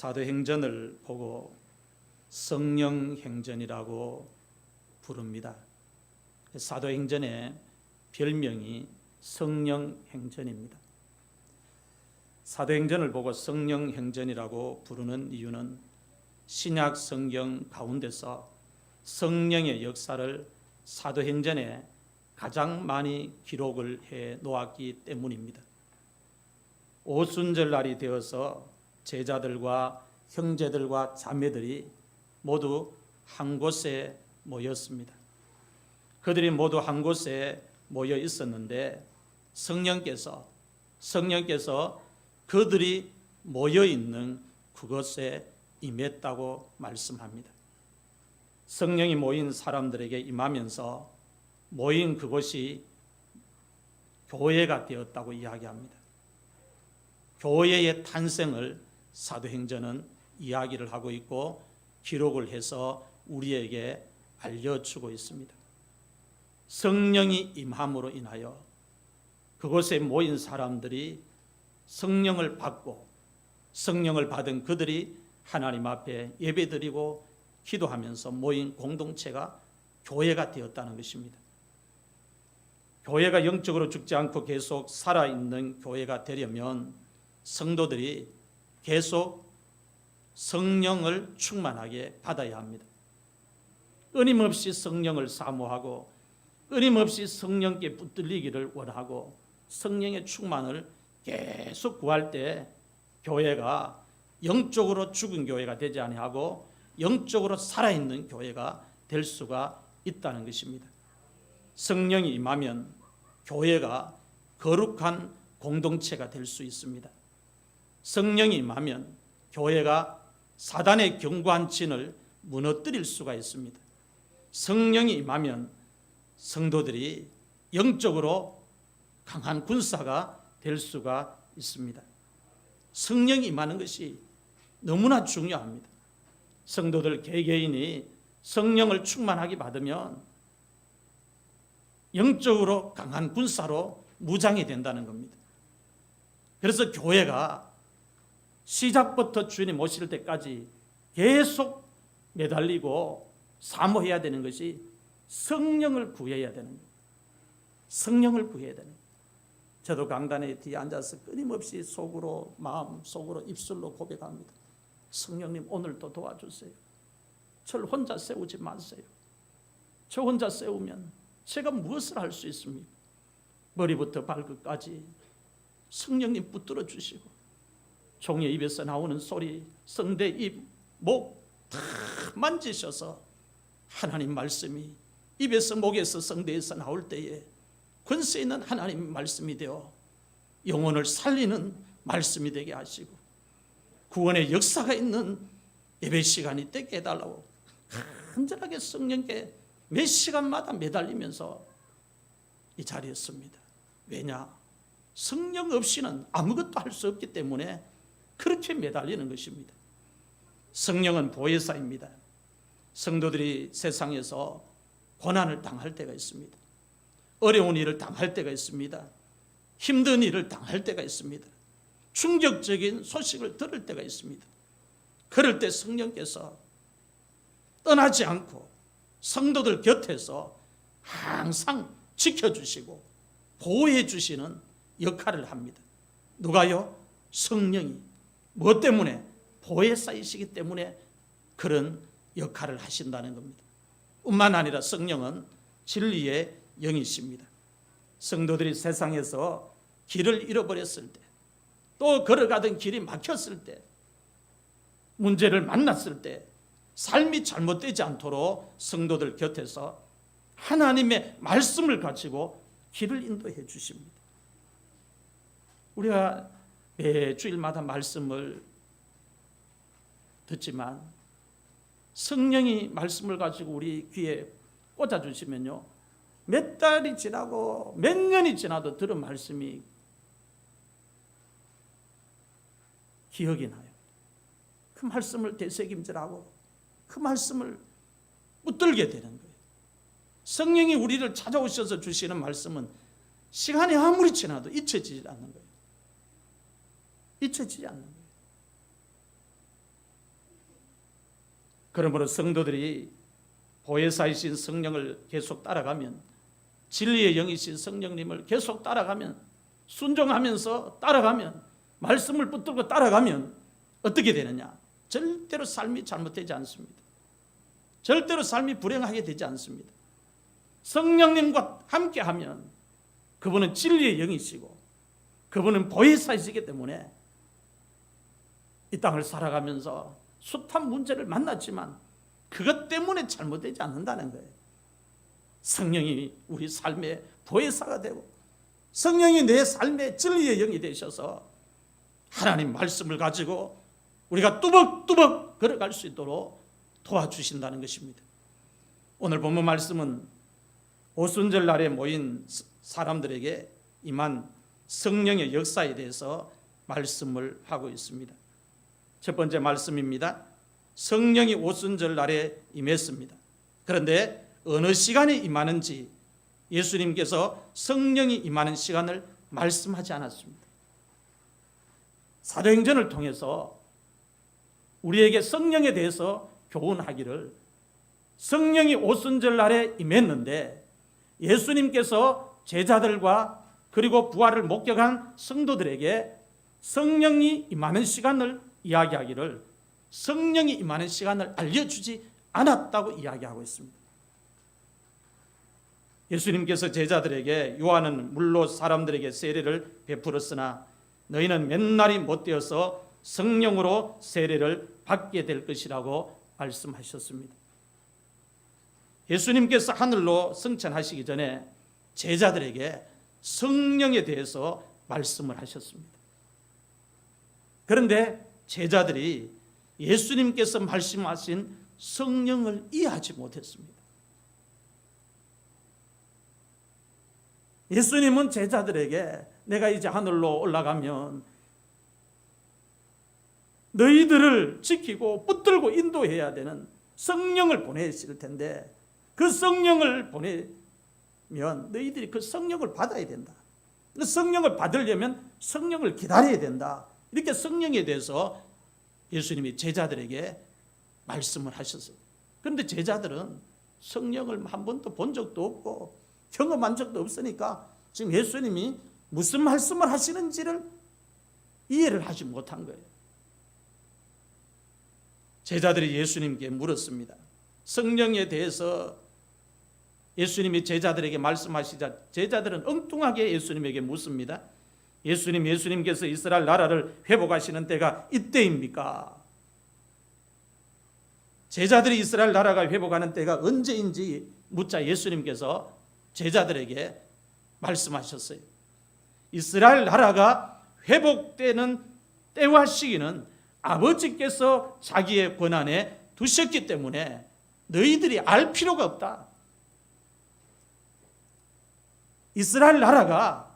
사도행전을 보고 성령행전이라고 부릅니다. 사도행전의 별명이 성령행전입니다. 사도행전을 보고 성령행전이라고 부르는 이유는 신약 성경 가운데서 성령의 역사를 사도행전에 가장 많이 기록을 해 놓았기 때문입니다. 오순절날이 되어서 제자들과 형제들과 자매들이 모두 한 곳에 모였습니다. 그들이 모두 한 곳에 모여 있었는데 성령께서 그들이 모여 있는 그곳에 임했다고 말씀합니다. 성령이 모인 사람들에게 임하면서 모인 그곳이 교회가 되었다고 이야기합니다. 교회의 탄생을 사도행전은 이야기를 하고 있고 기록을 해서 우리에게 알려주고 있습니다. 성령이 임함으로 인하여 그곳에 모인 사람들이 성령을 받고 성령을 받은 그들이 하나님 앞에 예배드리고 기도하면서 모인 공동체가 교회가 되었다는 것입니다. 교회가 영적으로 죽지 않고 계속 살아있는 교회가 되려면 성도들이 계속 성령을 충만하게 받아야 합니다. 끊임없이 성령을 사모하고 끊임없이 성령께 붙들리기를 원하고 성령의 충만을 계속 구할 때 교회가 영적으로 죽은 교회가 되지 아니하고 영적으로 살아있는 교회가 될 수가 있다는 것입니다. 성령이 임하면 교회가 거룩한 공동체가 될 수 있습니다. 성령이 임하면 교회가 사단의 견고한 진을 무너뜨릴 수가 있습니다. 성령이 임하면 성도들이 영적으로 강한 군사가 될 수가 있습니다. 성령이 임하는 것이 너무나 중요합니다. 성도들 개개인이 성령을 충만하게 받으면 영적으로 강한 군사로 무장이 된다는 겁니다. 그래서 교회가 시작부터 주님 오실 때까지 계속 매달리고 사모해야 되는 것이 성령을 구해야 되는 거예요. 성령을 구해야 되는 거예요. 저도 강단에 뒤에 앉아서 끊임없이 속으로 마음 속으로 입술로 고백합니다. 성령님 오늘도 도와주세요. 저를 혼자 세우지 마세요. 저 혼자 세우면 제가 무엇을 할 수 있습니까? 머리부터 발끝까지 성령님 붙들어 주시고 종의 입에서 나오는 소리, 성대, 입, 목 다 만지셔서 하나님 말씀이 입에서 목에서 성대에서 나올 때에 권세 있는 하나님 말씀이 되어 영혼을 살리는 말씀이 되게 하시고 구원의 역사가 있는 예배 시간이 되게 해달라고 간절하게 성령께 몇 시간마다 매달리면서 이 자리에 섭니다. 왜냐? 성령 없이는 아무것도 할 수 없기 때문에 그렇게 매달리는 것입니다. 성령은 보혜사입니다. 성도들이 세상에서 고난을 당할 때가 있습니다. 어려운 일을 당할 때가 있습니다. 힘든 일을 당할 때가 있습니다. 충격적인 소식을 들을 때가 있습니다. 그럴 때 성령께서 떠나지 않고 성도들 곁에서 항상 지켜주시고 보호해 주시는 역할을 합니다. 누가요? 성령이. 무엇 때문에? 보혜사이시기 때문에 그런 역할을 하신다는 겁니다. 뿐만 아니라 성령은 진리의 영이십니다. 성도들이 세상에서 길을 잃어버렸을 때, 또 걸어가던 길이 막혔을 때, 문제를 만났을 때 삶이 잘못되지 않도록 성도들 곁에서 하나님의 말씀을 가지고 길을 인도해 주십니다. 우리가 매 주일마다 말씀을 듣지만 성령이 말씀을 가지고 우리 귀에 꽂아주시면요, 몇 달이 지나고 몇 년이 지나도 들은 말씀이 기억이 나요. 그 말씀을 되새김질하고 그 말씀을 붙들게 되는 거예요. 성령이 우리를 찾아오셔서 주시는 말씀은 시간이 아무리 지나도 잊혀지지 않는 거예요. 잊혀지지 않는 거예요. 그러므로 성도들이 보혜사이신 성령을 계속 따라가면, 진리의 영이신 성령님을 계속 따라가면, 순종하면서 따라가면, 말씀을 붙들고 따라가면 어떻게 되느냐? 절대로 삶이 잘못되지 않습니다. 절대로 삶이 불행하게 되지 않습니다. 성령님과 함께하면 그분은 진리의 영이시고 그분은 보혜사이시기 때문에 이 땅을 살아가면서 숱한 문제를 만났지만 그것 때문에 잘못되지 않는다는 거예요. 성령이 우리 삶의 보혜사가 되고 성령이 내 삶의 진리의 영이 되셔서 하나님 말씀을 가지고 우리가 뚜벅뚜벅 걸어갈 수 있도록 도와주신다는 것입니다. 오늘 본문 말씀은 오순절 날에 모인 사람들에게 임한 성령의 역사에 대해서 말씀을 하고 있습니다. 첫 번째 말씀입니다. 성령이 오순절 날에 임했습니다. 그런데 어느 시간에 임하는지 예수님께서 성령이 임하는 시간을 말씀하지 않았습니다. 사도행전을 통해서 우리에게 성령에 대해서 교훈하기를 성령이 오순절 날에 임했는데 예수님께서 제자들과 그리고 부활을 목격한 성도들에게 성령이 임하는 시간을 이야기하기를 성령이 임하는 시간을 알려주지 않았다고 이야기하고 있습니다. 예수님께서 제자들에게 요한은 물로 사람들에게 세례를 베풀었으나 너희는 맨날이 못되어서 성령으로 세례를 받게 될 것이라고 말씀하셨습니다. 예수님께서 하늘로 승천하시기 전에 제자들에게 성령에 대해서 말씀을 하셨습니다. 그런데 제자들이 예수님께서 말씀하신 성령을 이해하지 못했습니다. 예수님은 제자들에게 내가 이제 하늘로 올라가면 너희들을 지키고 붙들고 인도해야 되는 성령을 보내실 텐데 그 성령을 보내면 너희들이 그 성령을 받아야 된다. 그 성령을 받으려면 성령을 기다려야 된다. 이렇게 성령에 대해서 예수님이 제자들에게 말씀을 하셨어요. 그런데 제자들은 성령을 한 번도 본 적도 없고 경험한 적도 없으니까 지금 예수님이 무슨 말씀을 하시는지를 이해를 하지 못한 거예요. 제자들이 예수님께 물었습니다. 성령에 대해서 예수님이 제자들에게 말씀하시자 제자들은 엉뚱하게 예수님에게 묻습니다. 예수님께서 이스라엘 나라를 회복하시는 때가 이때입니까? 제자들이 이스라엘 나라가 회복하는 때가 언제인지 묻자 예수님께서 제자들에게 말씀하셨어요. 이스라엘 나라가 회복되는 때와 시기는 아버지께서 자기의 권한에 두셨기 때문에 너희들이 알 필요가 없다. 이스라엘 나라가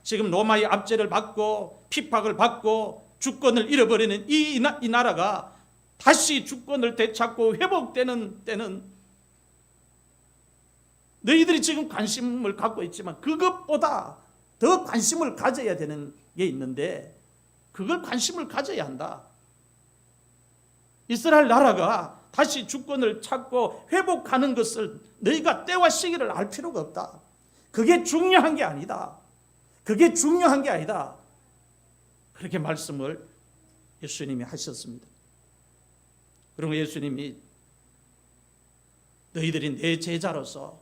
지금 로마의 압제를 받고 핍박을 받고 주권을 잃어버리는 이 나라가 다시 주권을 되찾고 회복되는 때는 너희들이 지금 관심을 갖고 있지만 그것보다 더 관심을 가져야 되는 게 있는데 그걸 관심을 가져야 한다. 이스라엘 나라가 다시 주권을 찾고 회복하는 것을 너희가 때와 시기를 알 필요가 없다. 그게 중요한 게 아니다. 그게 중요한 게 아니다. 그렇게 말씀을 예수님이 하셨습니다. 그리고 예수님이 너희들이 내 제자로서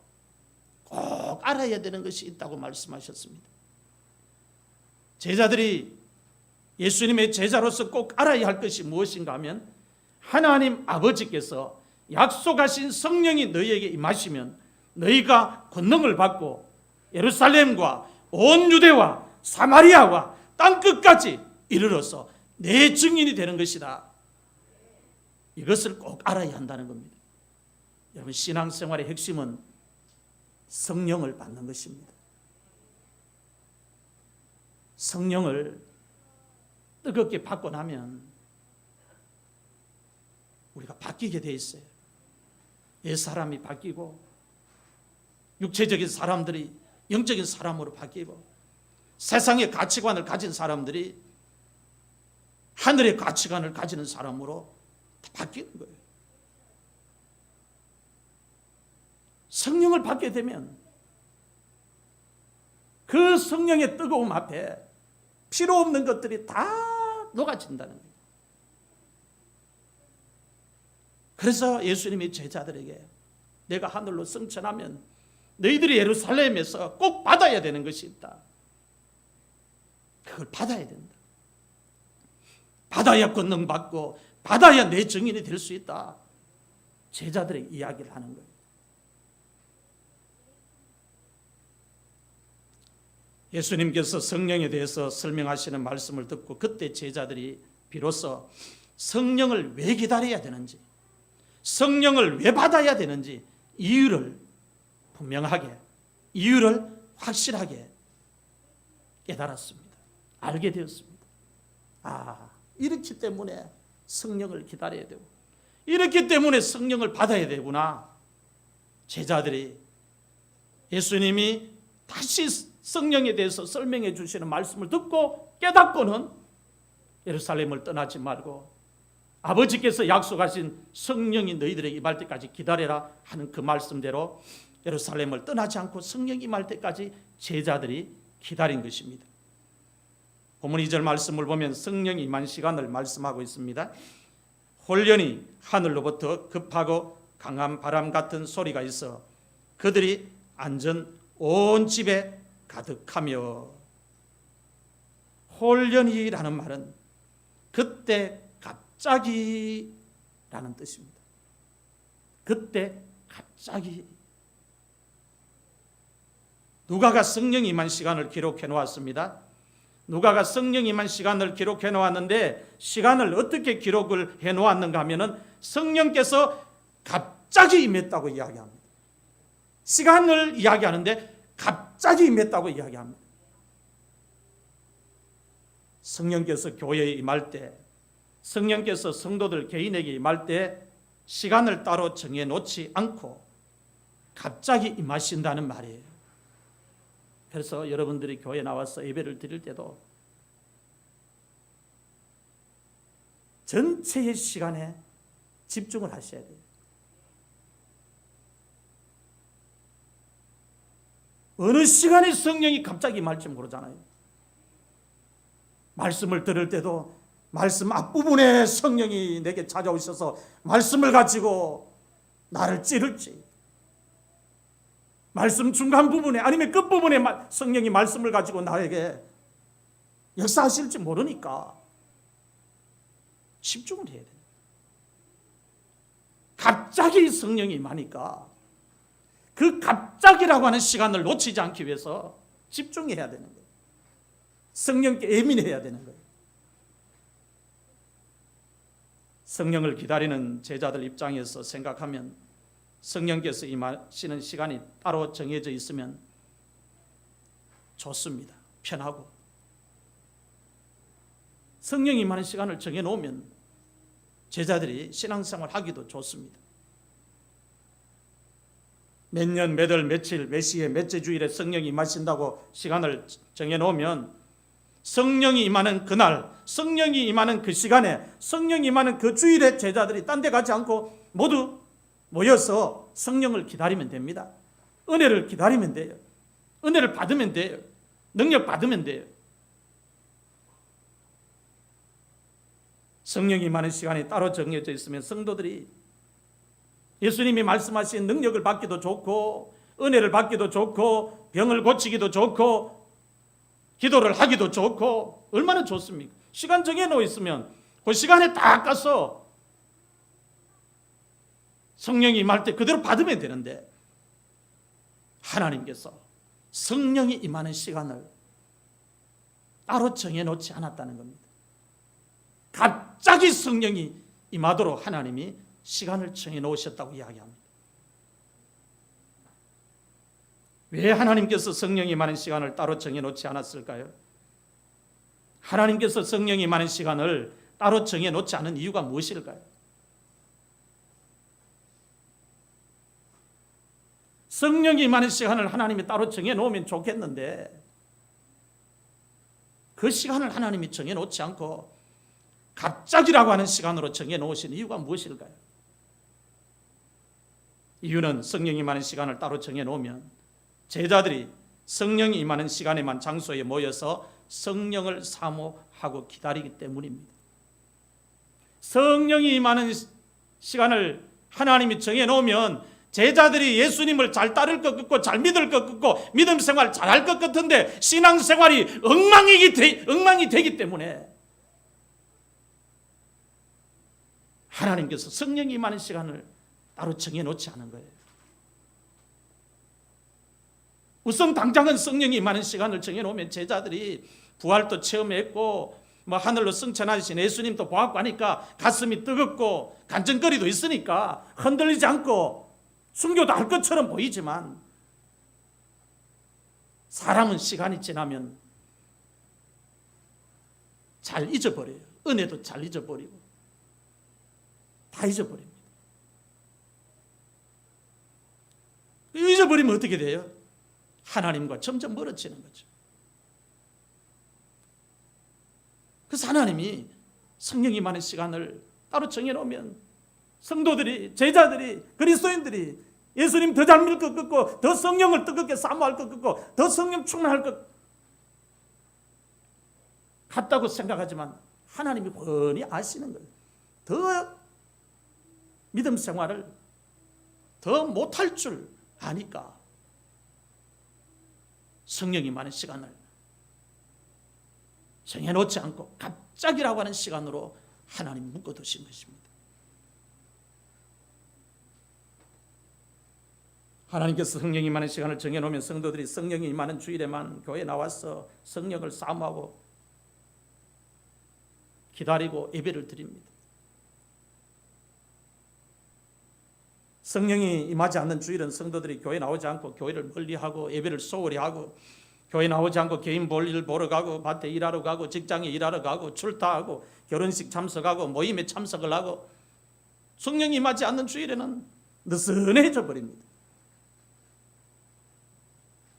꼭 알아야 되는 것이 있다고 말씀하셨습니다. 제자들이 예수님의 제자로서 꼭 알아야 할 것이 무엇인가 하면 하나님 아버지께서 약속하신 성령이 너희에게 임하시면 너희가 권능을 받고 예루살렘과 온 유대와 사마리아와 땅끝까지 이르러서 내 증인이 되는 것이다. 이것을 꼭 알아야 한다는 겁니다. 여러분, 신앙생활의 핵심은 성령을 받는 것입니다. 성령을 뜨겁게 받고 나면 우리가 바뀌게 돼 있어요. 옛 사람이 바뀌고 육체적인 사람들이 영적인 사람으로 바뀌고 세상의 가치관을 가진 사람들이 하늘의 가치관을 가지는 사람으로 다 바뀌는 거예요. 성령을 받게 되면 그 성령의 뜨거움 앞에 필요 없는 것들이 다 녹아진다는 거예요. 그래서 예수님이 제자들에게 내가 하늘로 승천하면 너희들이 예루살렘에서 꼭 받아야 되는 것이 있다. 그걸 받아야 된다. 받아야 권능 받고 받아야 내 증인이 될 수 있다. 제자들에게 이야기를 하는 거예요. 예수님께서 성령에 대해서 설명하시는 말씀을 듣고 그때 제자들이 비로소 성령을 왜 기다려야 되는지, 성령을 왜 받아야 되는지 이유를 분명하게, 이유를 확실하게 깨달았습니다. 알게 되었습니다. 이렇기 때문에 성령을 기다려야 되고, 이렇기 때문에 성령을 받아야 되구나. 제자들이 예수님이 다시 성령에 대해서 설명해 주시는 말씀을 듣고 깨닫고는 예루살렘을 떠나지 말고 아버지께서 약속하신 성령이 너희들에게 임할 때까지 기다려라 하는 그 말씀대로 예루살렘을 떠나지 않고 성령이 임할 때까지 제자들이 기다린 것입니다. 본문 2절 말씀을 보면 성령이 임한 시간을 말씀하고 있습니다. 홀련히 하늘로부터 급하고 강한 바람 같은 소리가 있어 그들이 앉은 온 집에 가득하며, 홀련히라는 말은 그때 갑자기라는 뜻입니다. 그때 갑자기. 누가가 성령이 임한 시간을 기록해 놓았습니다. 누가가 성령이 임한 시간을 기록해 놓았는데 시간을 어떻게 기록을 해 놓았는가 하면은 성령께서 갑자기 임했다고 이야기합니다. 시간을 이야기하는데 갑자기 임했다고 이야기합니다. 성령께서 교회에 임할 때, 성령께서 성도들 개인에게 임할 때 시간을 따로 정해 놓지 않고 갑자기 임하신다는 말이에요. 그래서 여러분들이 교회에 나와서 예배를 드릴 때도 전체의 시간에 집중을 하셔야 돼요. 어느 시간에 성령이 갑자기 임할지 모르잖아요. 말씀을 들을 때도 말씀 앞부분에 성령이 내게 찾아오셔서 말씀을 가지고 나를 찌를지, 말씀 중간 부분에 아니면 끝부분에 성령이 말씀을 가지고 나에게 역사하실지 모르니까 집중을 해야 돼요. 갑자기 성령이 임하니까 그 갑자기라고 하는 시간을 놓치지 않기 위해서 집중해야 되는 거예요. 성령께 예민해야 되는 거예요. 성령을 기다리는 제자들 입장에서 생각하면 성령께서 임하시는 시간이 따로 정해져 있으면 좋습니다. 편하고. 성령이 임하는 시간을 정해놓으면 제자들이 신앙생활 하기도 좋습니다. 몇 년, 몇 월, 며칠, 몇 시에, 몇째 주일에 성령이 임하신다고 시간을 정해놓으면 성령이 임하는 그날, 성령이 임하는 그 시간에, 성령이 임하는 그 주일에 제자들이 딴 데 가지 않고 모두 모여서 성령을 기다리면 됩니다. 은혜를 기다리면 돼요. 은혜를 받으면 돼요. 능력 받으면 돼요. 성령이 임하는 시간이 따로 정해져 있으면 성도들이 예수님이 말씀하신 능력을 받기도 좋고 은혜를 받기도 좋고 병을 고치기도 좋고 기도를 하기도 좋고 얼마나 좋습니까? 시간 정해놓고 있으면 그 시간에 딱 가서 성령이 임할 때 그대로 받으면 되는데 하나님께서 성령이 임하는 시간을 따로 정해놓지 않았다는 겁니다. 갑자기 성령이 임하도록 하나님이 시간을 정해놓으셨다고 이야기합니다. 왜 하나님께서 성령이 임하는 시간을 따로 정해놓지 않았을까요? 하나님께서 성령이 임하는 시간을 따로 정해놓지 않은 이유가 무엇일까요? 성령이 임하는 시간을 하나님이 따로 정해놓으면 좋겠는데 그 시간을 하나님이 정해놓지 않고 갑자기라고 하는 시간으로 정해놓으신 이유가 무엇일까요? 이유는 성령이 임하는 시간을 따로 정해놓으면 제자들이 성령이 임하는 시간에만 장소에 모여서 성령을 사모하고 기다리기 때문입니다. 성령이 임하는 시간을 하나님이 정해놓으면 제자들이 예수님을 잘 따를 것 같고 잘 믿을 것 같고 믿음 생활 잘할 것 같은데 신앙생활이 엉망이 되기 때문에 하나님께서 성령이 임하는 시간을 따로 정해놓지 않은 거예요. 우선 당장은 성령이 임하는 시간을 정해놓으면 제자들이 부활도 체험했고 하늘로 승천하신 예수님도 보았고 하니까 가슴이 뜨겁고 간증거리도 있으니까 흔들리지 않고 순교도 할 것처럼 보이지만 사람은 시간이 지나면 잘 잊어버려요. 은혜도 잘 잊어버리고 다 잊어버립니다. 잊어버리면 어떻게 돼요? 하나님과 점점 멀어지는 거죠. 그래서 하나님이 성령이 임하는 시간을 따로 정해놓으면 성도들이, 제자들이, 그리스도인들이 예수님 더 잘 믿을 것 같고 더 성령을 뜨겁게 사모할 것 같고 더 성령 충만할 것 같다고 생각하지만 하나님이 훤히 아시는 거예요. 더 믿음 생활을 더 못할 줄 아니까 성령이 많은 시간을 정해놓지 않고 갑자기라고 하는 시간으로 하나님 묶어두신 것입니다. 하나님께서 성령이 임하는 시간을 정해놓으면 성도들이 성령이 임하는 주일에만 교회에 나와서 성령을 사모하고 기다리고 예배를 드립니다. 성령이 임하지 않는 주일은 성도들이 교회에 나오지 않고 교회를 멀리하고 예배를 소홀히 하고 교회 나오지 않고 개인 볼일 보러 가고 밭에 일하러 가고 직장에 일하러 가고 출타하고 결혼식 참석하고 모임에 참석을 하고 성령이 임하지 않는 주일에는 느슨해져 버립니다.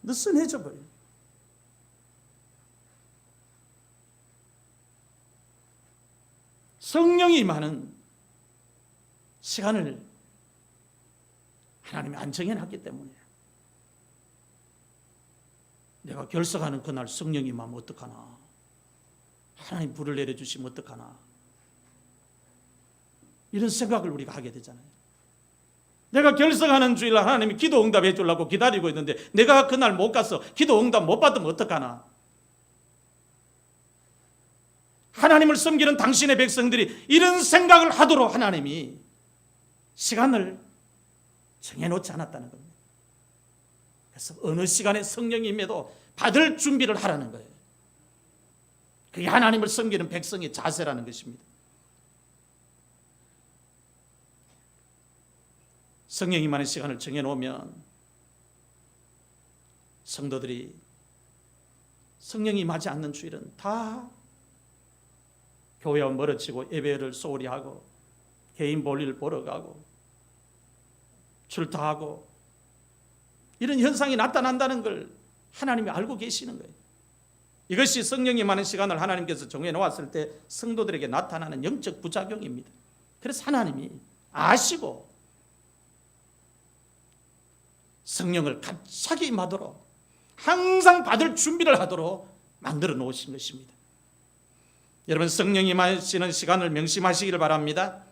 느슨해져 버립니다. 성령이 임하는 시간을 하나님이 안 정해놨기 때문에 내가 결석하는 그날 성령이 임하면 어떡하나, 하나님 불을 내려주시면 어떡하나, 이런 생각을 우리가 하게 되잖아요. 내가 결석하는 주일날 하나님이 기도 응답해 주려고 기다리고 있는데 내가 그날 못 가서 기도 응답 못 받으면 어떡하나. 하나님을 섬기는 당신의 백성들이 이런 생각을 하도록 하나님이 시간을 정해놓지 않았다는 겁니다. 그래서 어느 시간에 성령이 임해도 받을 준비를 하라는 거예요. 그게 하나님을 섬기는 백성의 자세라는 것입니다. 성령이 임하는 시간을 정해놓으면 성도들이 성령이 임하지 않는 주일은 다 교회와 멀어지고 예배를 소홀히 하고 개인 볼일 보러 가고 출타하고 이런 현상이 나타난다는 걸 하나님이 알고 계시는 거예요. 이것이 성령이 임하는 시간을 하나님께서 정해놓았을 때 성도들에게 나타나는 영적 부작용입니다. 그래서 하나님이 아시고 성령을 갑자기 임하도록 항상 받을 준비를 하도록 만들어 놓으신 것입니다. 여러분, 성령이 임하시는 시간을 명심하시기를 바랍니다.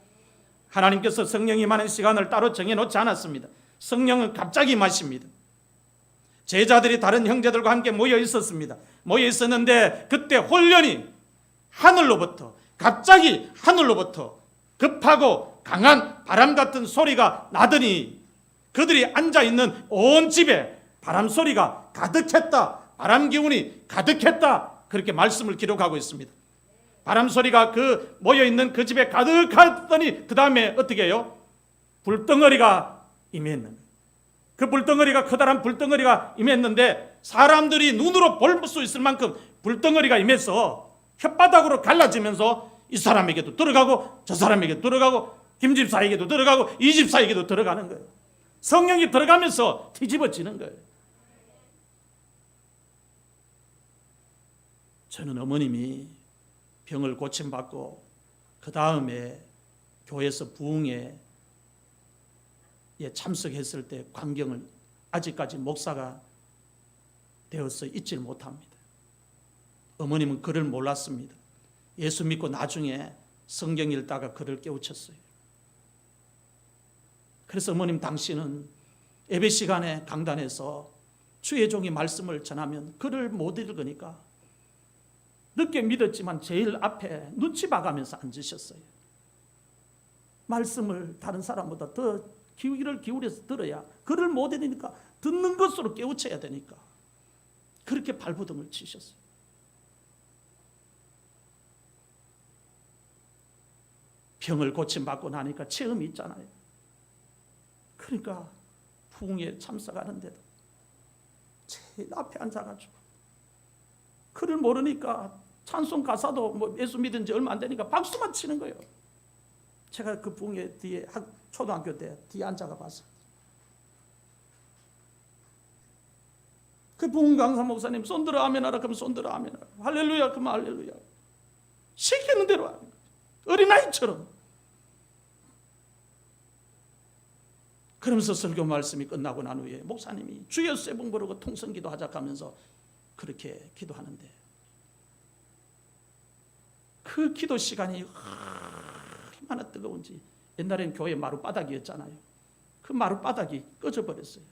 하나님께서 성령이 임하는 시간을 따로 정해놓지 않았습니다. 성령은 갑자기 임하십니다. 제자들이 다른 형제들과 함께 모여 있었습니다. 모여 있었는데 그때 홀련히 하늘로부터, 갑자기 하늘로부터 급하고 강한 바람 같은 소리가 나더니 그들이 앉아있는 온 집에 바람 소리가 가득했다, 바람 기운이 가득했다, 그렇게 말씀을 기록하고 있습니다. 바람 소리가 그 모여있는 그 집에 가득하더니 그 다음에 어떻게 해요? 불덩어리가 임했는 거예요. 그 불덩어리가 커다란 불덩어리가 임했는데 사람들이 눈으로 볼 수 있을 만큼 불덩어리가 임해서 혓바닥으로 갈라지면서 이 사람에게도 들어가고 저 사람에게도 들어가고 김 집사에게도 들어가고 이 집사에게도 들어가는 거예요. 성령이 들어가면서 뒤집어지는 거예요. 저는 어머님이 병을 고침받고 그 다음에 교회에서 부흥에 참석했을 때 광경을 아직까지 목사가 되어서 잊지를 못합니다. 어머님은 그를 몰랐습니다. 예수 믿고 나중에 성경 읽다가 그를 깨우쳤어요. 그래서 어머님 당신은 예배 시간에 강단에서 주의 종이 말씀을 전하면 그를 못 읽으니까 늦게 믿었지만 제일 앞에 눈치 봐가면서 앉으셨어요. 말씀을 다른 사람보다 더 귀를 기울여서 들어야 그를 못 읽으니까 듣는 것으로 깨우쳐야 되니까 그렇게 발버둥을 치셨어요. 병을 고침받고 나니까 체험이 있잖아요. 그러니까 부흥에 참석하는데도 제일 앞에 앉아가지고 그를 모르니까 찬송 가사도 뭐 예수 믿은 지 얼마 안 되니까 박수만 치는 거예요. 제가 그 부흥회 뒤에 초등학교 때 뒤에 앉아가 봤어요. 그 부흥 강사 목사님 손들어 아멘하라 그러면 손들어 아멘하라, 할렐루야 그러면 할렐루야, 시키는 대로 하는 거예요. 어린아이처럼. 그러면서 설교 말씀이 끝나고 난 후에 목사님이 주여 세 번 부르고 통성기도 하자 하면서 그렇게 기도하는데 그 기도 시간이 얼마나 뜨거운지. 옛날엔 교회 마룻바닥이었잖아요. 그 마룻바닥이 꺼져버렸어요.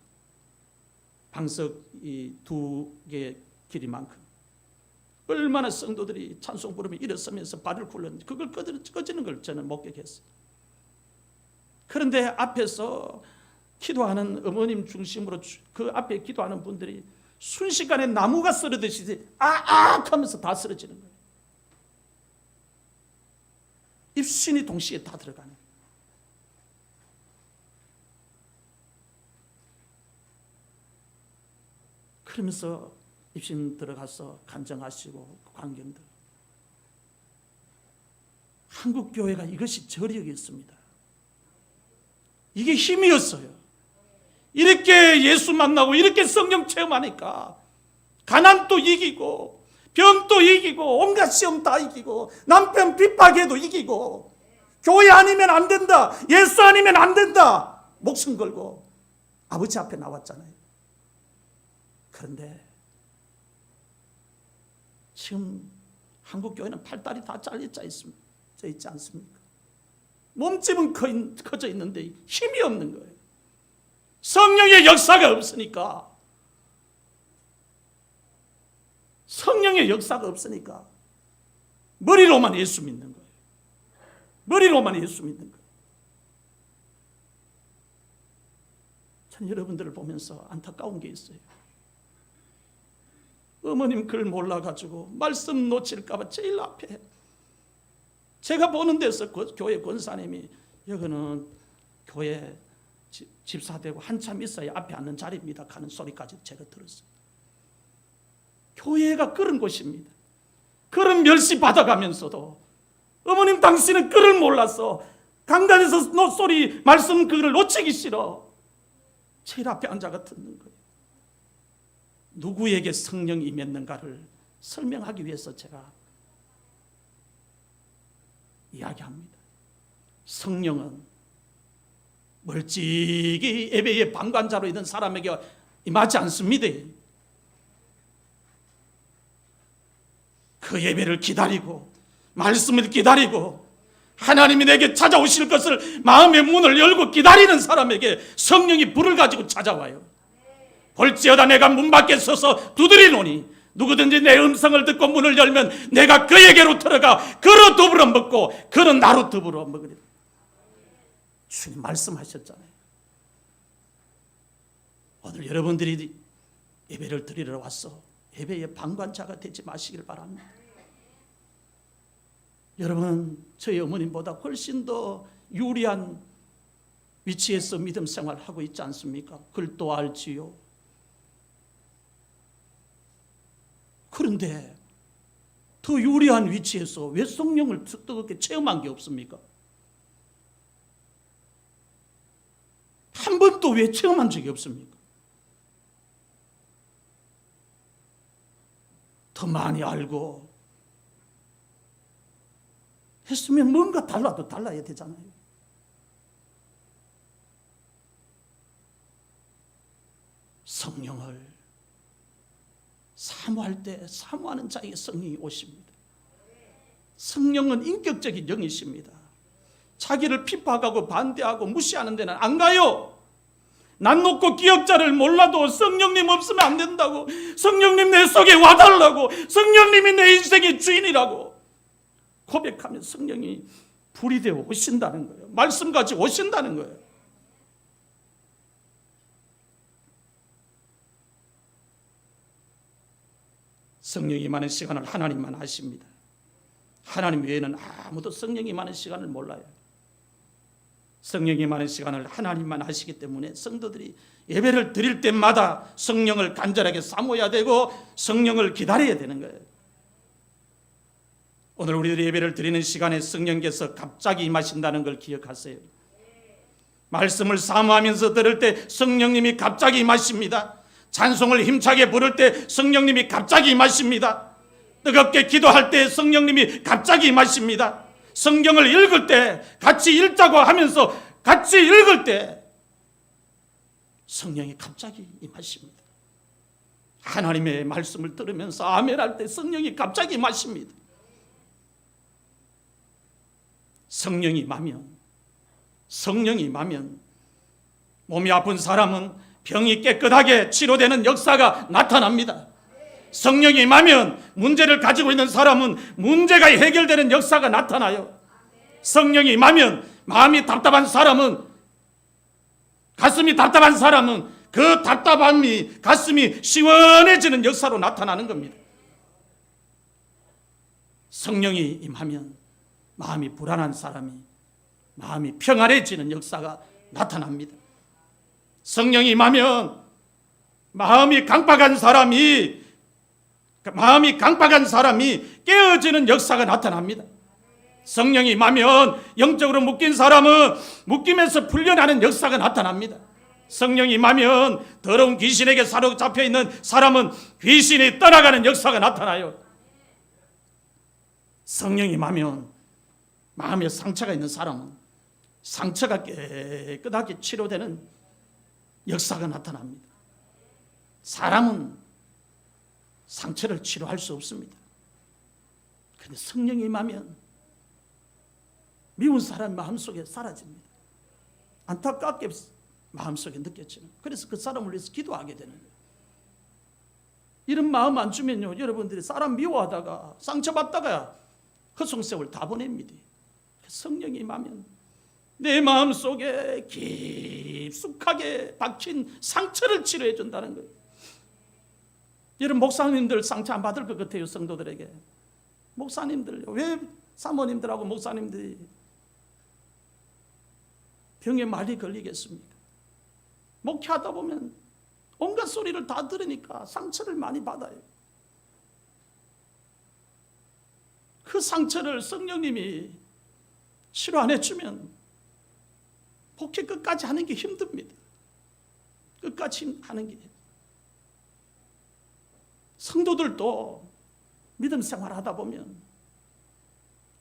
방석 이 2개 길이만큼. 얼마나 성도들이 찬송 부르면 일어서면서 발을 굴렀는지 그걸 꺼지는 걸 저는 목격했어요. 그런데 앞에서 기도하는 어머님 중심으로 그 앞에 기도하는 분들이 순식간에 나무가 쓰러지듯이 아악 하면서 다 쓰러지는 거예요. 입신이 동시에 다 들어가는 거예요. 그러면서 입신 들어가서 간증하시고 광경들. 한국 교회가 이것이 저력이었습니다. 이게 힘이었어요. 이렇게 예수 만나고 이렇게 성령 체험하니까 가난도 이기고 병도 이기고 온갖 시험 다 이기고 남편 핍박해도 이기고 교회 아니면 안 된다, 예수 아니면 안 된다 목숨 걸고 아버지 앞에 나왔잖아요. 그런데 지금 한국 교회는 팔다리 다 잘려져 있지 않습니까? 몸집은 커져 있는데 힘이 없는 거예요. 성령의 역사가 없으니까. 성령의 역사가 없으니까 머리로만 예수 믿는 거예요. 머리로만 예수 믿는 거예요. 저는 여러분들을 보면서 안타까운 게 있어요. 어머님 글 몰라가지고 말씀 놓칠까 봐 제일 앞에 제가 보는 데서 교회 권사님이 여기는 교회 집사되고 한참 있어야 앞에 앉는 자리입니다 하는 소리까지 제가 들었어요. 교회가 그런 곳입니다. 그런 멸시 받아가면서도 어머님 당신은 그를 몰라서 강단에서 소리 말씀 그걸 놓치기 싫어 제일 앞에 앉아가 듣는 거예요. 누구에게 성령이 임했는가를 설명하기 위해서 제가 이야기합니다. 성령은 멀찍이 예배의 방관자로 있는 사람에게 임하지 않습니다. 그 예배를 기다리고 말씀을 기다리고 하나님이 내게 찾아오실 것을 마음의 문을 열고 기다리는 사람에게 성령이 불을 가지고 찾아와요. 볼지어다 내가 문 밖에 서서 두드리노니 누구든지 내 음성을 듣고 문을 열면 내가 그에게로 들어가 그로 더불어 먹고 그는 나로 더불어 먹으리라. 주님 말씀하셨잖아요. 오늘 여러분들이 예배를 드리러 와서 예배의 방관자가 되지 마시길 바랍니다. 여러분 저희 어머님보다 훨씬 더 유리한 위치에서 믿음 생활하고 있지 않습니까? 글도 알지요. 그런데 더 유리한 위치에서 왜 성령을 뜨겁게 체험한 게 없습니까? 한 번도 왜 체험한 적이 없습니까? 더 많이 알고 했으면 뭔가 달라도 달라야 되잖아요. 성령을 사모할 때 사모하는 자에게 성령이 오십니다. 성령은 인격적인 영이십니다. 자기를 핍박하고 반대하고 무시하는 데는 안 가요. 난 놓고 기억자를 몰라도 성령님 없으면 안 된다고, 성령님 내 속에 와달라고, 성령님이 내 인생의 주인이라고 고백하면 성령이 불이 되어 오신다는 거예요. 말씀 가지고 오신다는 거예요. 성령이 많은 시간을 하나님만 아십니다. 하나님 외에는 아무도 성령이 많은 시간을 몰라요. 성령이 많은 시간을 하나님만 아시기 때문에 성도들이 예배를 드릴 때마다 성령을 간절하게 사모해야 되고 성령을 기다려야 되는 거예요. 오늘 우리들이 예배를 드리는 시간에 성령께서 갑자기 임하신다는 걸 기억하세요. 말씀을 사모하면서 들을 때 성령님이 갑자기 임하십니다. 찬송을 힘차게 부를 때 성령님이 갑자기 임하십니다. 뜨겁게 기도할 때 성령님이 갑자기 임하십니다. 성경을 읽을 때 같이 읽자고 하면서 같이 읽을 때 성령이 갑자기 임하십니다. 하나님의 말씀을 들으면서 아멘할 때 성령이 갑자기 임하십니다. 성령이 임하면 몸이 아픈 사람은 병이 깨끗하게 치료되는 역사가 나타납니다. 성령이 임하면 문제를 가지고 있는 사람은 문제가 해결되는 역사가 나타나요. 성령이 임하면 마음이 답답한 사람은, 가슴이 답답한 사람은 그 답답함이 가슴이 시원해지는 역사로 나타나는 겁니다. 성령이 임하면 마음이 불안한 사람이 마음이 평안해지는 역사가 나타납니다. 성령이 임하면 마음이 강박한 사람이 깨어지는 역사가 나타납니다. 성령이 임하면 영적으로 묶인 사람은 묶임에서 풀려나는 역사가 나타납니다. 성령이 임하면 더러운 귀신에게 사로잡혀 있는 사람은 귀신이 떠나가는 역사가 나타나요. 성령이 임하면 마음에 상처가 있는 사람은 상처가 깨끗하게 치료되는 역사가 나타납니다. 사람은 상처를 치료할 수 없습니다. 그런데 성령이 임하면 미운 사람 마음속에 사라집니다. 안타깝게 마음속에 느껴지는, 그래서 그 사람을 위해서 기도하게 되는 거예요. 이런 마음 안 주면요, 여러분들이 사람 미워하다가 상처받다가 허송세월 다 보냅니다. 성령이 임하면 내 마음속에 깊숙하게 박힌 상처를 치료해 준다는 거예요. 여러분, 목사님들 상처 안 받을 것 같아요. 성도들에게. 목사님들, 왜 사모님들하고 목사님들이 병에 많이 걸리겠습니까? 목회하다 보면 온갖 소리를 다 들으니까 상처를 많이 받아요. 그 상처를 성령님이 치료 안 해주면 목회 끝까지 하는 게 힘듭니다. 끝까지 하는 게. 성도들도 믿음 생활하다 보면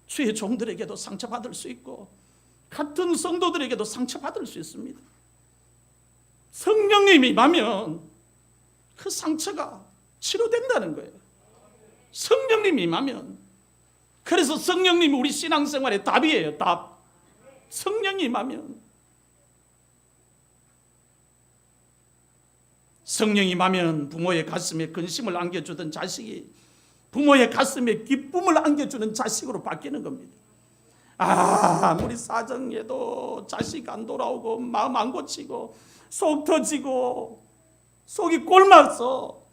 주의 종들에게도 상처받을 수 있고 같은 성도들에게도 상처받을 수 있습니다. 성령님이 임하면 그 상처가 치료된다는 거예요. 성령님이 임하면. 그래서 성령님이 우리 신앙생활의 답이에요. 답. 성령이 임하면. 성령이 임하면 부모의 가슴에 근심을 안겨주던 자식이 부모의 가슴에 기쁨을 안겨주는 자식으로 바뀌는 겁니다. 아무리 사정해도 자식 안 돌아오고 마음 안 고치고 속 터지고 속이 꼴마서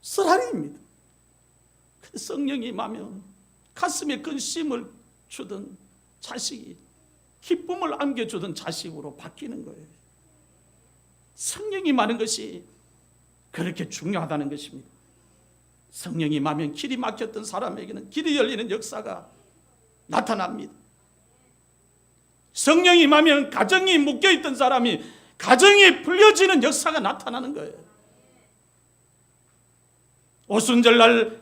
쓰라립니다. 성령이 임하면 가슴에 근심을 주던 자식이 기쁨을 안겨주던 자식으로 바뀌는 거예요. 성령이 임하는 것이 그렇게 중요하다는 것입니다. 성령이 임하면 길이 막혔던 사람에게는 길이 열리는 역사가 나타납니다. 성령이 임하면 가정이 묶여있던 사람이 가정이 풀려지는 역사가 나타나는 거예요. 오순절날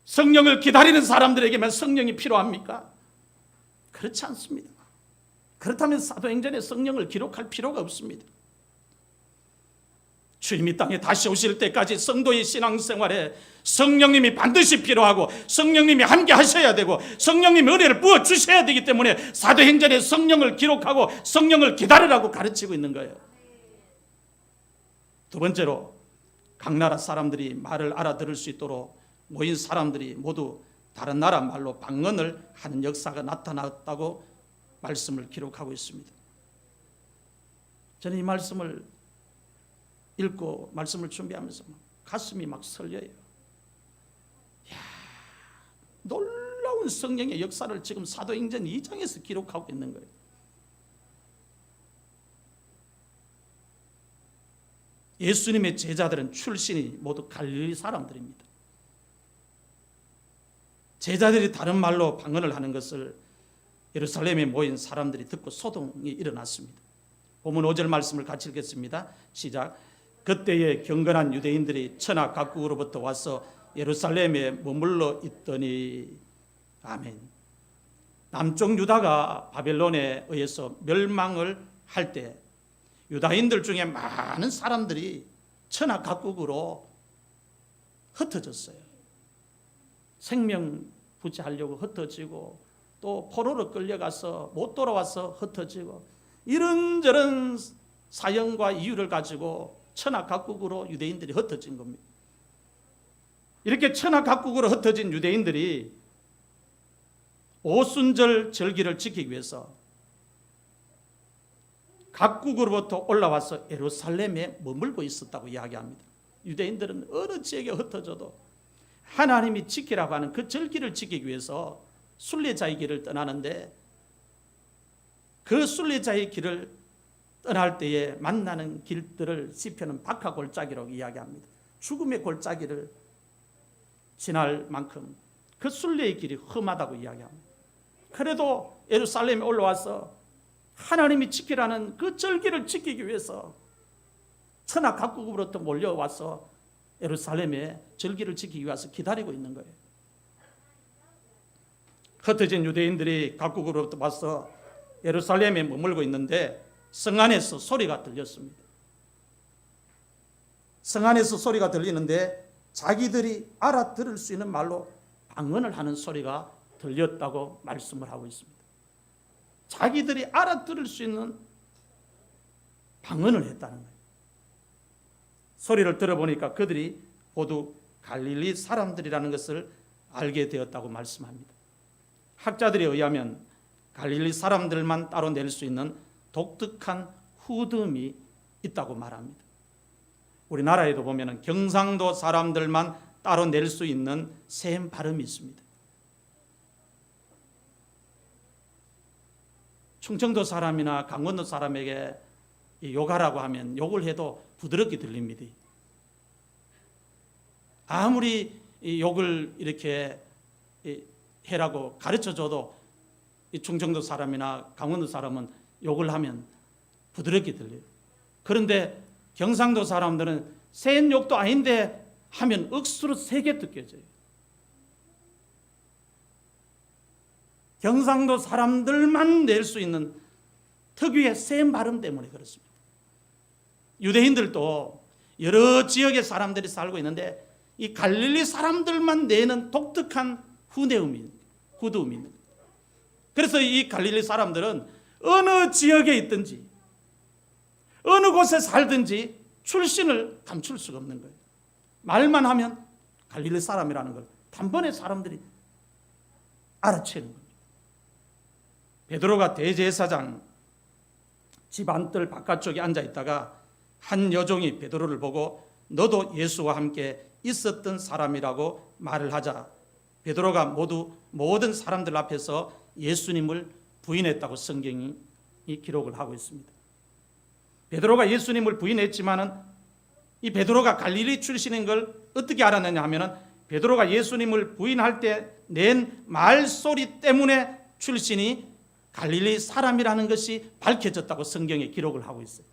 성령을 기다리는 사람들에게만 성령이 필요합니까? 그렇지 않습니다. 그렇다면 사도행전에 성령을 기록할 필요가 없습니다. 주님이 땅에 다시 오실 때까지 성도의 신앙생활에 성령님이 반드시 필요하고 성령님이 함께 하셔야 되고 성령님이 은혜를 부어주셔야 되기 때문에 사도행전에 성령을 기록하고 성령을 기다리라고 가르치고 있는 거예요. 두 번째로, 각 나라 사람들이 말을 알아들을 수 있도록 모인 사람들이 모두 다른 나라 말로 방언을 하는 역사가 나타났다고 말씀을 기록하고 있습니다. 저는 이 말씀을 읽고 말씀을 준비하면서 가슴이 막 설려요. 이야, 놀라운 성령의 역사를 지금 사도행전 2장에서 기록하고 있는 거예요. 예수님의 제자들은 출신이 모두 갈릴리 사람들입니다. 제자들이 다른 말로 방언을 하는 것을 예루살렘에 모인 사람들이 듣고 소동이 일어났습니다. 본문 5절 말씀을 같이 읽겠습니다. 시작. 그때에 경건한 유대인들이 천하 각국으로부터 와서 예루살렘에 머물러 있더니. 아멘. 남쪽 유다가 바벨론에 의해서 멸망을 할 때 유다인들 중에 많은 사람들이 천하 각국으로 흩어졌어요. 생명 부지하려고 흩어지고 또 포로로 끌려가서 못 돌아와서 흩어지고 이런저런 사연과 이유를 가지고 천하 각국으로 유대인들이 흩어진 겁니다. 이렇게 천하 각국으로 흩어진 유대인들이 오순절 절기를 지키기 위해서 각국으로부터 올라와서 예루살렘에 머물고 있었다고 이야기합니다. 유대인들은 어느 지역에 흩어져도 하나님이 지키라고 하는 그 절기를 지키기 위해서 순례자의 길을 떠나는데 그 순례자의 길을 떠날 때에 만나는 길들을 시편은 박하골짜기라고 이야기합니다. 죽음의 골짜기를 지날 만큼 그 순례의 길이 험하다고 이야기합니다. 그래도 예루살렘에 올라와서 하나님이 지키라는 그 절기를 지키기 위해서 천하 각국으로부터 몰려와서 예루살렘에 절기를 지키기 위해서 기다리고 있는 거예요. 흩어진 유대인들이 각국으로부터 와서 예루살렘에 머물고 있는데 성 안에서 소리가 들렸습니다. 성 안에서 소리가 들리는데 자기들이 알아들을 수 있는 말로 방언을 하는 소리가 들렸다고 말씀을 하고 있습니다. 자기들이 알아들을 수 있는 방언을 했다는 거예요. 소리를 들어보니까 그들이 모두 갈릴리 사람들이라는 것을 알게 되었다고 말씀합니다. 학자들에 의하면 갈릴리 사람들만 따로 낼 수 있는 독특한 후듬이 있다고 말합니다. 우리나라에도 보면 경상도 사람들만 따로 낼 수 있는 셈 발음이 있습니다. 충청도 사람이나 강원도 사람에게 욕하라고 하면 욕을 해도 부드럽게 들립니다. 아무리 욕을 이렇게 해라고 가르쳐줘도 충청도 사람이나 강원도 사람은 욕을 하면 부드럽게 들려요. 그런데 경상도 사람들은 센 욕도 아닌데 하면 억수로 세게 느껴져요. 경상도 사람들만 낼 수 있는 특유의 센 발음 때문에 그렇습니다. 유대인들도 여러 지역의 사람들이 살고 있는데 이 갈릴리 사람들만 내는 독특한 후두음이 있는 거예요. 그래서 이 갈릴리 사람들은 어느 지역에 있든지 어느 곳에 살든지 출신을 감출 수가 없는 거예요. 말만 하면 갈릴리 사람이라는 걸 단번에 사람들이 알아채는 겁니다. 베드로가 대제사장 집 안뜰 바깥쪽에 앉아 있다가 한 여종이 베드로를 보고 너도 예수와 함께 있었던 사람이라고 말을 하자 베드로가 모든 사람들 앞에서 예수님을 부인했다고 성경이 기록을 하고 있습니다. 베드로가 예수님을 부인했지만은 이 베드로가 갈릴리 출신인 걸 어떻게 알았느냐 하면은 베드로가 예수님을 부인할 때 낸 말소리 때문에 출신이 갈릴리 사람이라는 것이 밝혀졌다고 성경에 기록을 하고 있어요.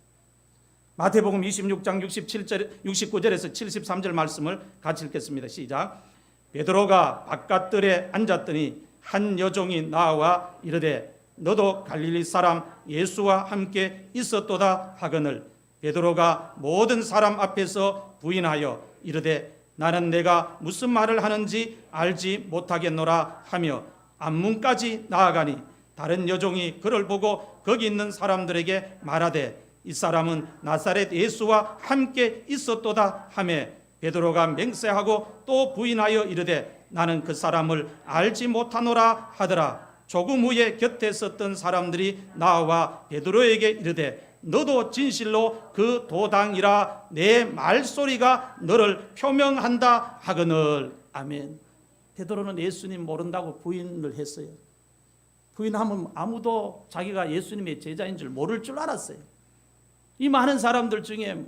마태복음 26장 69절에서 73절 말씀을 같이 읽겠습니다. 시작. 베드로가 바깥들에 앉았더니 한 여종이 나와 이르되 너도 갈릴리 사람 예수와 함께 있었도다 하거늘 베드로가 모든 사람 앞에서 부인하여 이르되 나는 내가 무슨 말을 하는지 알지 못하겠노라 하며 안문까지 나아가니 다른 여종이 그를 보고 거기 있는 사람들에게 말하되 이 사람은 나사렛 예수와 함께 있었도다 하며 베드로가 맹세하고 또 부인하여 이르되 나는 그 사람을 알지 못하노라 하더라. 조금 후에 곁에 섰던 사람들이 나와 베드로에게 이르되 너도 진실로 그 도당이라 내 말소리가 너를 표명한다 하거늘. 아멘. 베드로는 예수님 모른다고 부인을 했어요. 부인하면 아무도 자기가 예수님의 제자인 줄 모를 줄 알았어요. 이 많은 사람들 중에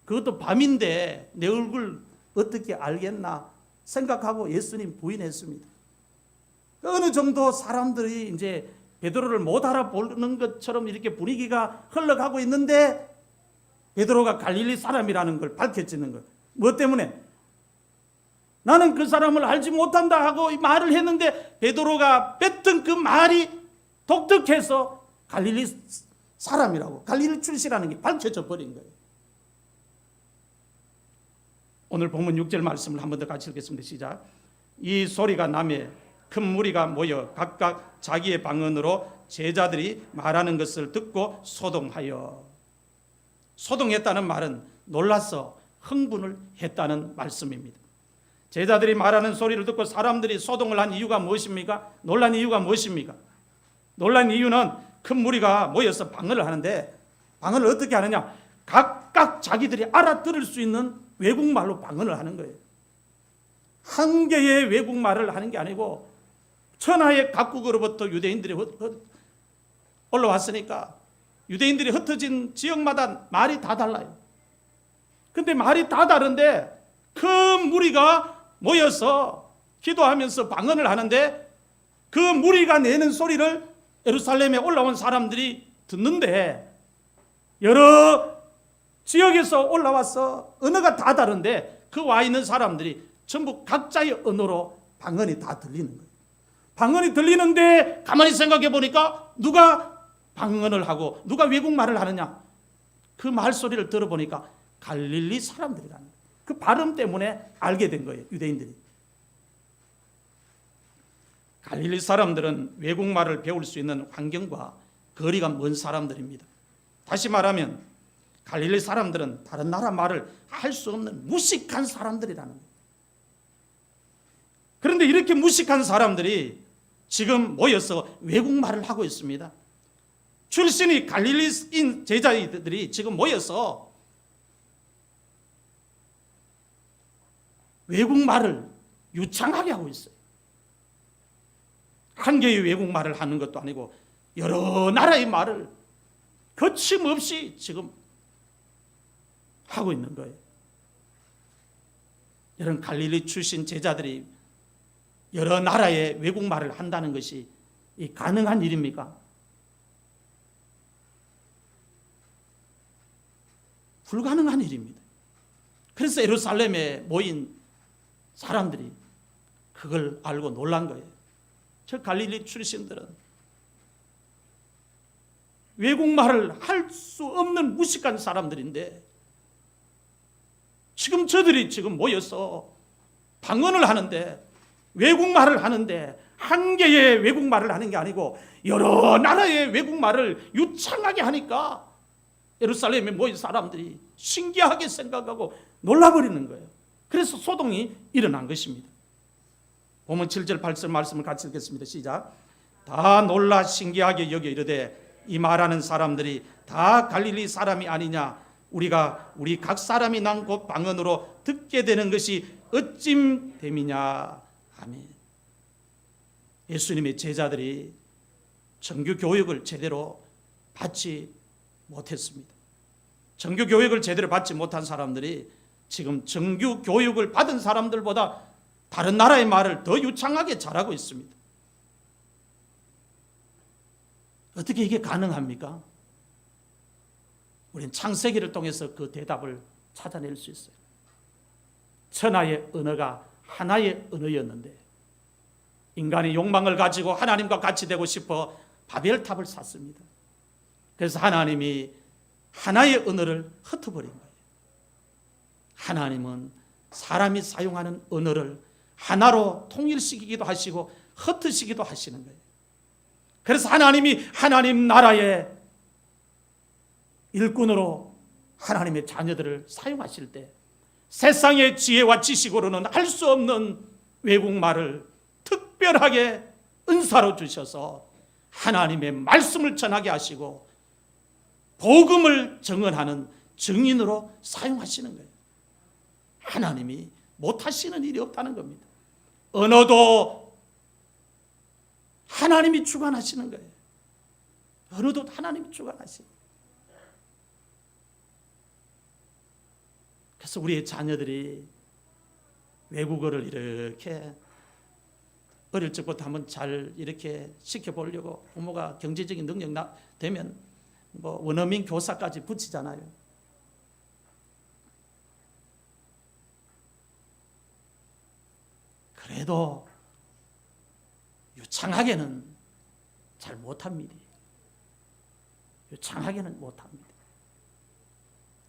그것도 밤인데 내 얼굴 어떻게 알겠나 생각하고 예수님 부인했습니다. 어느 정도 사람들이 이제 베드로를 못 알아보는 것처럼 이렇게 분위기가 흘러가고 있는데 베드로가 갈릴리 사람이라는 걸 밝혀지는 거예요. 뭐 때문에? 나는 그 사람을 알지 못한다 하고 말을 했는데 베드로가 뱉은 그 말이 독특해서 갈릴리 사람이라고, 갈릴리 출신이라는 게 밝혀져 버린 거예요. 오늘 본문 6절 말씀을 한 번 더 같이 읽겠습니다. 시작. 이 소리가 나매 큰 무리가 모여 각각 자기의 방언으로 제자들이 말하는 것을 듣고 소동하여. 소동했다는 말은 놀라서 흥분을 했다는 말씀입니다. 제자들이 말하는 소리를 듣고 사람들이 소동을 한 이유가 무엇입니까? 놀란 이유가 무엇입니까? 놀란 이유는 큰 무리가 모여서 방언을 하는데 방언을 어떻게 하느냐? 각각 자기들이 알아들을 수 있는 외국말로 방언을 하는 거예요. 한 개의 외국말을 하는 게 아니고 천하의 각국으로부터 유대인들이 올라왔으니까 유대인들이 흩어진 지역마다 말이 다 달라요. 근데 말이 다 다른데 큰 무리가 모여서 기도하면서 방언을 하는데 그 무리가 내는 소리를 예루살렘에 올라온 사람들이 듣는데 여러 지역에서 올라와서 언어가 다 다른데 그 와 있는 사람들이 전부 각자의 언어로 방언이 다 들리는 거예요. 방언이 들리는데 가만히 생각해 보니까 누가 방언을 하고 누가 외국말을 하느냐? 그 말소리를 들어보니까 갈릴리 사람들이라는 거예요. 그 발음 때문에 알게 된 거예요. 유대인들이. 갈릴리 사람들은 외국말을 배울 수 있는 환경과 거리가 먼 사람들입니다. 다시 말하면 갈릴리 사람들은 다른 나라 말을 할 수 없는 무식한 사람들이라는 거예요. 그런데 이렇게 무식한 사람들이 지금 모여서 외국말을 하고 있습니다. 출신이 갈릴리인 제자들이 지금 모여서 외국말을 유창하게 하고 있어요. 한 개의 외국말을 하는 것도 아니고 여러 나라의 말을 거침없이 지금 하고 있는 거예요. 이런 갈릴리 출신 제자들이 여러 나라의 외국말을 한다는 것이 가능한 일입니까? 불가능한 일입니다. 그래서 예루살렘에 모인 사람들이 그걸 알고 놀란 거예요. 저 갈릴리 출신들은 외국말을 할 수 없는 무식한 사람들인데 지금 저들이 지금 모여서 방언을 하는데 외국말을 하는데 한 개의 외국말을 하는 게 아니고 여러 나라의 외국말을 유창하게 하니까 예루살렘에 모인 사람들이 신기하게 생각하고 놀라버리는 거예요. 그래서 소동이 일어난 것입니다. 보면 7절 8절 말씀을 같이 읽겠습니다. 시작. 다 놀라 신기하게 여겨 이르되 이 말하는 사람들이 다 갈릴리 사람이 아니냐? 우리 각 사람이 난 곧 방언으로 듣게 되는 것이 어찜 됨이냐? 아멘. 예수님의 제자들이 정규 교육을 제대로 받지 못했습니다. 정규 교육을 제대로 받지 못한 사람들이 지금 정규 교육을 받은 사람들보다 다른 나라의 말을 더 유창하게 잘하고 있습니다. 어떻게 이게 가능합니까? 우리는 창세기를 통해서 그 대답을 찾아낼 수 있어요. 천하의 언어가 하나의 언어였는데 인간이 욕망을 가지고 하나님과 같이 되고 싶어 바벨탑을 샀습니다. 그래서 하나님이 하나의 언어를 흩어버린 거예요. 하나님은 사람이 사용하는 언어를 하나로 통일시키기도 하시고 흩으시기도 하시는 거예요. 그래서 하나님이 하나님 나라의 일꾼으로 하나님의 자녀들을 사용하실 때 세상의 지혜와 지식으로는 할 수 없는 외국말을 특별하게 은사로 주셔서 하나님의 말씀을 전하게 하시고 복음을 증언하는 증인으로 사용하시는 거예요. 하나님이 못하시는 일이 없다는 겁니다. 언어도 하나님이 주관하시는 거예요. 언어도 하나님이 주관하시는 거예요. 그래서 우리의 자녀들이 외국어를 이렇게 어릴 적부터 한번 잘 이렇게 시켜보려고 부모가 경제적인 능력 되면 뭐 원어민 교사까지 붙이잖아요. 그래도 유창하게는 잘 못합니다. 유창하게는 못합니다.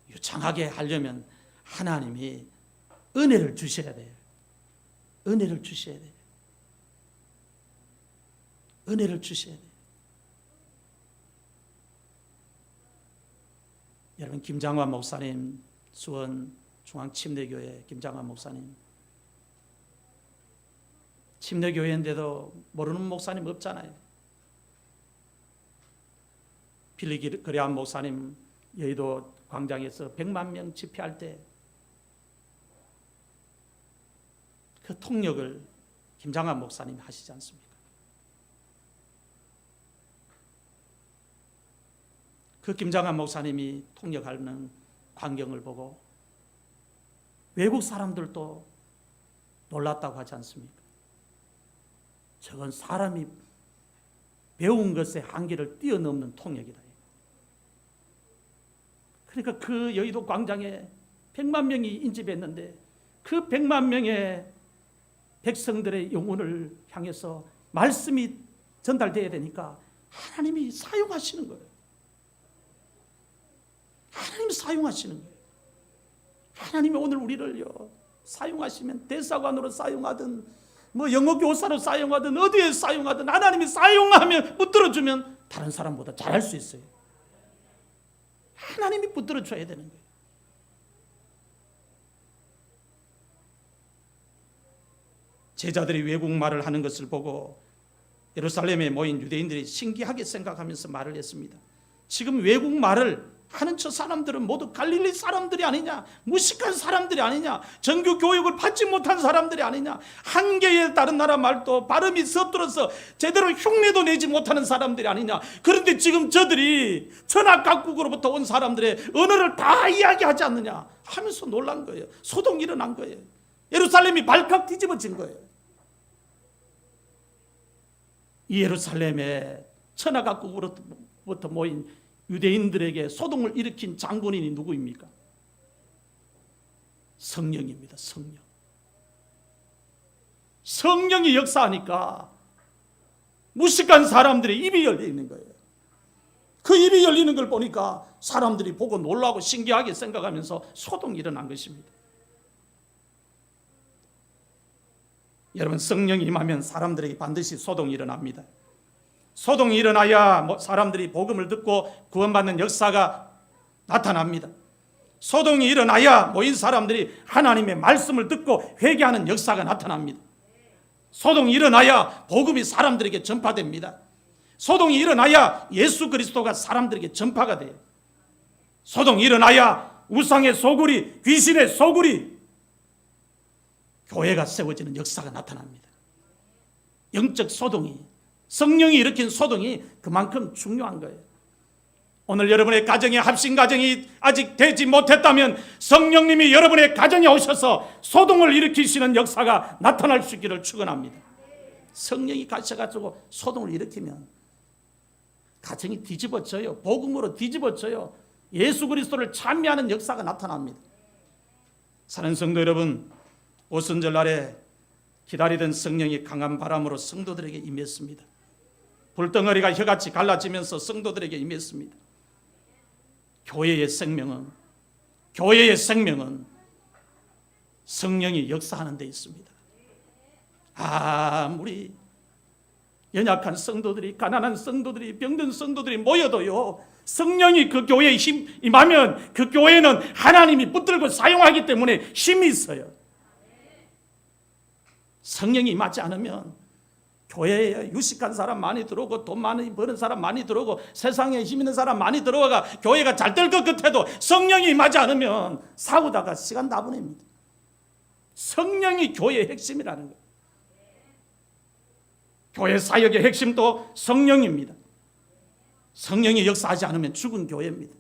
유창하게 하려면 하나님이 은혜를 주셔야 돼요. 은혜를 주셔야 돼요. 은혜를 주셔야 돼요. 여러분, 김장환 목사님, 수원 중앙침례교회 김장환 목사님, 침례교회인데도 모르는 목사님 없잖아요. 빌리 그레암 목사님 여의도 광장에서 100만 명 집회할 때 그 통역을 김장환 목사님이 하시지 않습니까? 그 김장환 목사님이 통역하는 광경을 보고 외국 사람들도 놀랐다고 하지 않습니까? 저건 사람이 배운 것의 한계를 뛰어넘는 통역이다. 그러니까 그 여의도 광장에 100만 명이 인집했는데 그 100만 명의 백성들의 영혼을 향해서 말씀이 전달돼야 되니까 하나님이 사용하시는 거예요. 하나님이 사용하시는 거예요. 하나님이 오늘 우리를요 사용하시면 대사관으로 사용하든 뭐 영어 교사로 사용하든 어디에 사용하든 하나님이 사용하면 붙들어주면 다른 사람보다 잘할 수 있어요. 하나님이 붙들어줘야 되는 거예요. 제자들이 외국말을 하는 것을 보고 예루살렘에 모인 유대인들이 신기하게 생각하면서 말을 했습니다. 지금 외국말을 하는 저 사람들은 모두 갈릴리 사람들이 아니냐, 무식한 사람들이 아니냐, 정규 교육을 받지 못한 사람들이 아니냐, 한 개의 다른 나라 말도 발음이 서툴어서 제대로 흉내도 내지 못하는 사람들이 아니냐. 그런데 지금 저들이 천하 각국으로부터 온 사람들의 언어를 다 이야기하지 않느냐 하면서 놀란 거예요. 소동이 일어난 거예요. 예루살렘이 발칵 뒤집어진 거예요. 이 예루살렘에 천하 각국으로부터 모인 유대인들에게 소동을 일으킨 장본인이 누구입니까? 성령입니다. 성령. 성령이 역사하니까 무식한 사람들의 입이 열리는 거예요. 그 입이 열리는 걸 보니까 사람들이 보고 놀라고 신기하게 생각하면서 소동이 일어난 것입니다. 여러분, 성령이 임하면 사람들에게 반드시 소동이 일어납니다. 소동이 일어나야 사람들이 복음을 듣고 구원받는 역사가 나타납니다. 소동이 일어나야 모인 사람들이 하나님의 말씀을 듣고 회개하는 역사가 나타납니다. 소동이 일어나야 복음이 사람들에게 전파됩니다. 소동이 일어나야 예수 그리스도가 사람들에게 전파가 돼요. 소동이 일어나야 우상의 소굴이, 귀신의 소굴이 교회가 세워지는 역사가 나타납니다. 영적 소동이, 성령이 일으킨 소동이 그만큼 중요한 거예요. 오늘 여러분의 가정에 합신 가정이 아직 되지 못했다면 성령님이 여러분의 가정에 오셔서 소동을 일으키시는 역사가 나타날 수 있기를 축원합니다. 성령이 가셔가지고 소동을 일으키면 가정이 뒤집어져요. 복음으로 뒤집어져요. 예수 그리스도를 찬미하는 역사가 나타납니다. 사는 성도 여러분, 오순절 날에 기다리던 성령이 강한 바람으로 성도들에게 임했습니다. 불덩어리가 혀같이 갈라지면서 성도들에게 임했습니다. 교회의 생명은 성령이 역사하는 데 있습니다. 아무리 연약한 성도들이, 가난한 성도들이, 병든 성도들이 모여도요, 성령이 그 교회에 임하면 그 교회는 하나님이 붙들고 사용하기 때문에 힘이 있어요. 성령이 임하지 않으면 교회에 유식한 사람 많이 들어오고 돈 많이 버는 사람 많이 들어오고 세상에 힘 있는 사람 많이 들어와가 교회가 잘 될 것 같아도 성령이 임하지 않으면 싸우다가 시간 다 보냅니다. 성령이 교회의 핵심이라는 거예요. 교회 사역의 핵심도 성령입니다. 성령이 역사하지 않으면 죽은 교회입니다.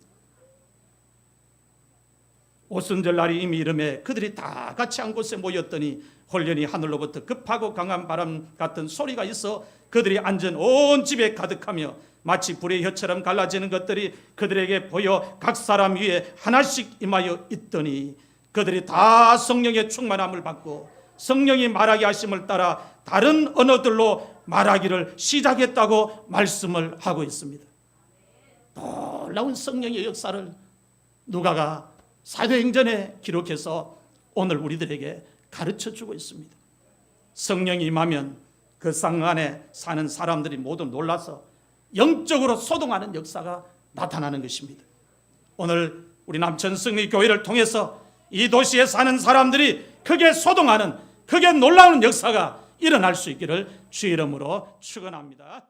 오순절 날이 이미 이름에 그들이 다 같이 한 곳에 모였더니 홀연히 하늘로부터 급하고 강한 바람 같은 소리가 있어 그들이 앉은 온 집에 가득하며 마치 불의 혀처럼 갈라지는 것들이 그들에게 보여 각 사람 위에 하나씩 임하여 있더니 그들이 다 성령의 충만함을 받고 성령이 말하게 하심을 따라 다른 언어들로 말하기를 시작했다고 말씀을 하고 있습니다. 놀라운 성령의 역사를 누가가 사도행전에 기록해서 오늘 우리들에게 가르쳐주고 있습니다. 성령이 임하면 그 상 안에 사는 사람들이 모두 놀라서 영적으로 소동하는 역사가 나타나는 것입니다. 오늘 우리 남천성리 교회를 통해서 이 도시에 사는 사람들이 크게 소동하는, 크게 놀라운 역사가 일어날 수 있기를 주의 이름으로 축원합니다.